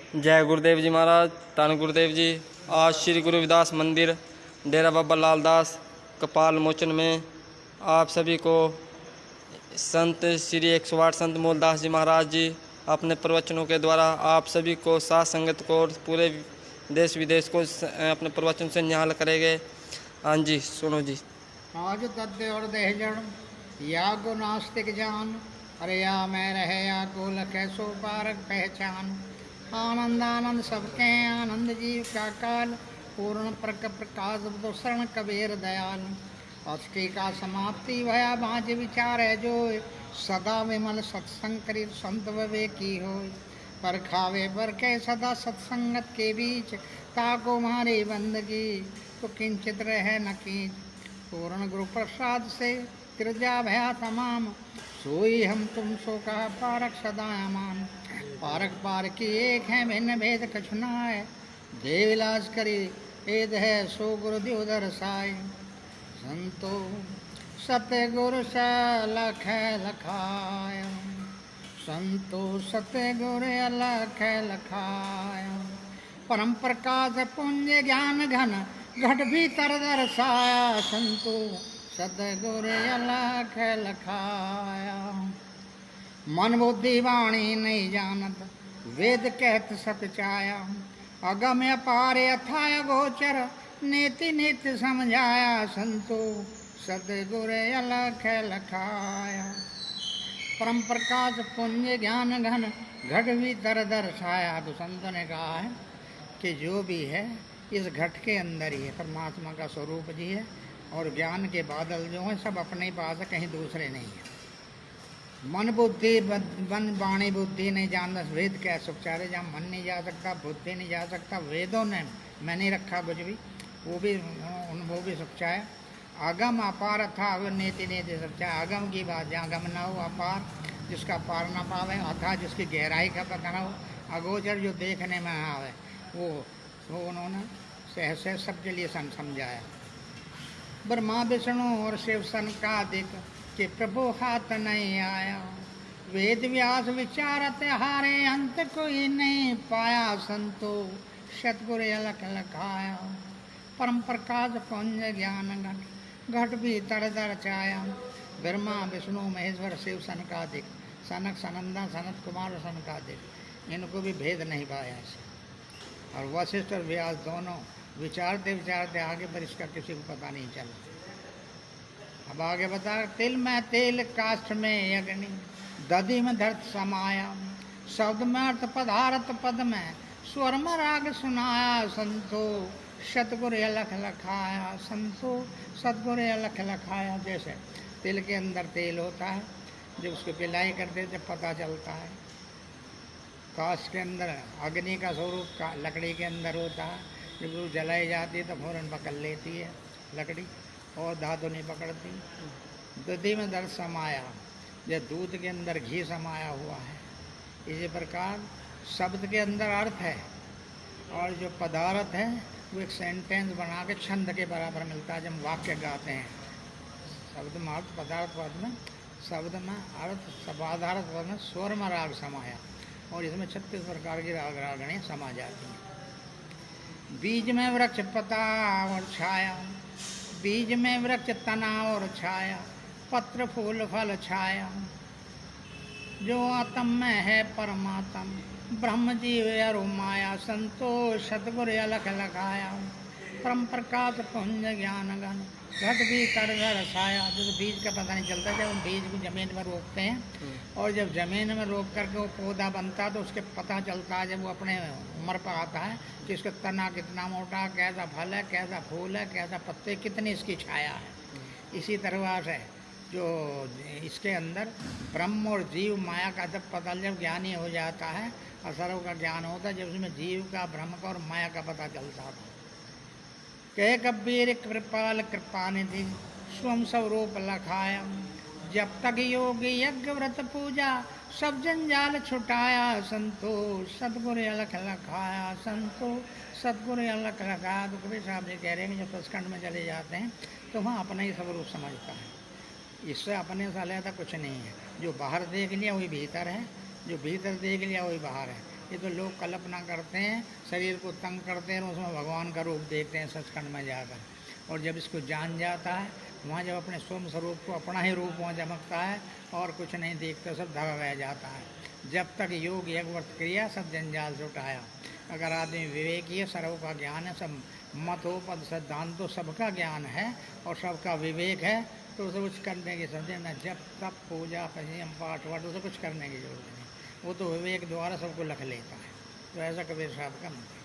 जय गुरुदेव जी महाराज, धन गुरुदेव जी। आज श्री गुरु रविदास मंदिर डेरा बाबा लाल दास कपाल मोचन में आप सभी को संत श्री 108 संत मूलदास जी महाराज जी अपने प्रवचनों के द्वारा आप सभी को साथ संगत को और पूरे देश विदेश को अपने प्रवचन से निहाल करेंगे। हाँ जी, सुनो जी। आज तद्दे और देह जड़ या को नास्तिक जान, अरे या मैं रहे या को लखे सो पारक पहचान। आनंद आनंद सबके आनंद जीव का काल, पूर्ण प्रकाश शरण कबीर दयाल। अष्टी का समाप्ति भया बाँझ विचार है जो, सदा विमल सत्संग करी संत विवेकी हो। पर खावे पर के सदा सत्संगत के बीच, ताको मारे बंदगी तो किंचित रहे न कीच। पूर्ण गुरु प्रसाद से त्रिजा भया तमाम, सोई हम तुम सो कहा पारक सदा अमान। पारक पार की एक है भिन्न भेद कछुना है, देविलास करी वेद है सो गुरु देव दरसाय। संतो सत्य गुरु लख लखाय, संतो सत्य गुरु अलख लखाय। परम प्रकाश पुण्य ज्ञान घन घट भीतर दर्शाया, संतो सतगुरु अलख लखाया। मन बुद्धि वाणी नहीं जानत, वेद कहत सचाया। अगम अपार अथाय गोचर, नीति नित्य समझाया। संतो सतगुरु अलख लखाया। परम प्रकाश पुण्य ज्ञान घन घट भीतर दर्शाया। तो संतों ने कहा है कि जो भी है इस घट के अंदर ही है, परमात्मा का स्वरूप जी है। और ज्ञान के बादल जो हैं सब अपने पास है, कहीं दूसरे नहीं है। मन बुद्धि मन वाणी बुद्धि नहीं जानना, वेद क्या सुचारे। जहाँ मन नहीं जा सकता, बुद्धि नहीं जा सकता, वेदों ने मैं नहीं रखा कुछ भी, वो भी सच्चा है। आगम अपार था, अगर नीति नीति सच्चा। आगम की बात जहाँ गम ना हो, अपार जिसका पार ना पावे, अथा जिसकी गहराई का पता ना हो, अगोचर जो देखने में आवे, वो उन्होंने सहसे सबके लिए समझाया। ब्रह्मा विष्णु और शिव सन का दिक कि प्रभु हाथ नहीं आया। वेद व्यास विचारत हारे, अंत कोई नहीं पाया। संतो सतगुरु अलख लखाया। परम प्रकाश पुंज ज्ञान घट भी तर दर छाया। ब्रह्मा विष्णु महेश्वर शिव सन का दिक, सनक सनंदन सनत कुमार सन का दिक, इनको भी भेद नहीं पाया। और वशिष्ठ और व्यास दोनों विचारते विचारते आगे, पर इसका किसी को पता नहीं चला। अब आगे बता, तिल में तेल काष्ठ में अग्नि, दधि में धरत समाया। शब्द में अर्थ पदार्थ पद में, स्वर में राग सुनाया। संतो सतगुरु अलख लखाया। संतो सतगुरु अलख लखाया। जैसे तिल के अंदर तेल होता है, जब उसको पिलाई करते जब पता चलता है। काष्ठ के अंदर अग्नि का स्वरूप का लकड़ी के अंदर होता है, जब वो जलाई जाती है तो फौरन पकड़ लेती है लकड़ी, और धातु नहीं पकड़ती। दधि में दर्द समाया, जब दूध के अंदर घी समाया हुआ है। इसी प्रकार शब्द के अंदर अर्थ है, और जो पदार्थ है वो एक सेंटेंस बना के छंद के बराबर मिलता है जब वाक्य गाते हैं। शब्द में अर्थ, पदार्थ पद में, शब्द में अर्थ, पदार्थ पद में, स्वर में राग समाया। और इसमें 36 प्रकार की राग रागणियाँ समा जाती हैं। बीज में वृक्ष पता और छाया, बीज में वृक्ष तना और छाया। पत्र फूल फल छाया, जो आत्म में है परमात्म, ब्रह्म जीव अरु माया। संतोष सतगुरु अलख लखाया। परम प्रकाश पुंज ज्ञान घन घट भी कर रसाया। जब बीज का पता नहीं चलता, जब हम बीज को जमीन में रोपते हैं, और जब जमीन में रोप करके वो पौधा बनता है तो उसके पता चलता है, जब वो अपने उम्र पर आता है, कि इसका तना कितना मोटा, कैसा फल है, कैसा फूल है, कैसा पत्ते, कितनी इसकी छाया है। इसी तरह से जो इसके अंदर ब्रह्म और जीव माया का जब पता, जब ज्ञानी हो जाता है, असरों का ज्ञान होता है, जब उसमें जीव का, ब्रह्म का और माया का पता चलता है। कह कबीर कृपाल कृपा निधि, स्वम स्वरूप लखाया। जब तक योगी यज्ञ व्रत पूजा, सब जंजाल छुटाया। संतो सतगुरु अलख लखाया। संतो सतगुरु अलख लखाया। तो कबीर साहब जी कह रहे हैं, जब सचखंड में चले जाते हैं तो वहाँ अपना ही स्वरूप समझता है। इससे अपने से अलग कुछ नहीं है। जो बाहर देख लिया वही भीतर है, जो भीतर देख लिया वही बाहर है। ये तो लोग कल्पना करते हैं, शरीर को तंग करते हैं, उसमें भगवान का रूप देखते हैं सचखंड में जाकर। और जब इसको जान जाता है, वहाँ जब अपने स्वयं स्वरूप को, अपना ही रूप वहाँ चमकता है और कुछ नहीं देखते, सब धगा रह जाता है। जब तक योग यज्ञवर्त क्रिया सब जंजाल से उठाया। अगर आदमी विवेकी है, सर्व का ज्ञान है, सब मतों पद सिद्धांत तो सबका ज्ञान है और सबका विवेक है, तो उसे कुछ करने की समझे ना, जब तक पूजा संयम पाठ वाठ उसे कुछ करने की जरूरत नहीं, वो तो विवेक द्वारा सबको लख लेता है। तो ऐसा कबीर साहब का मत है।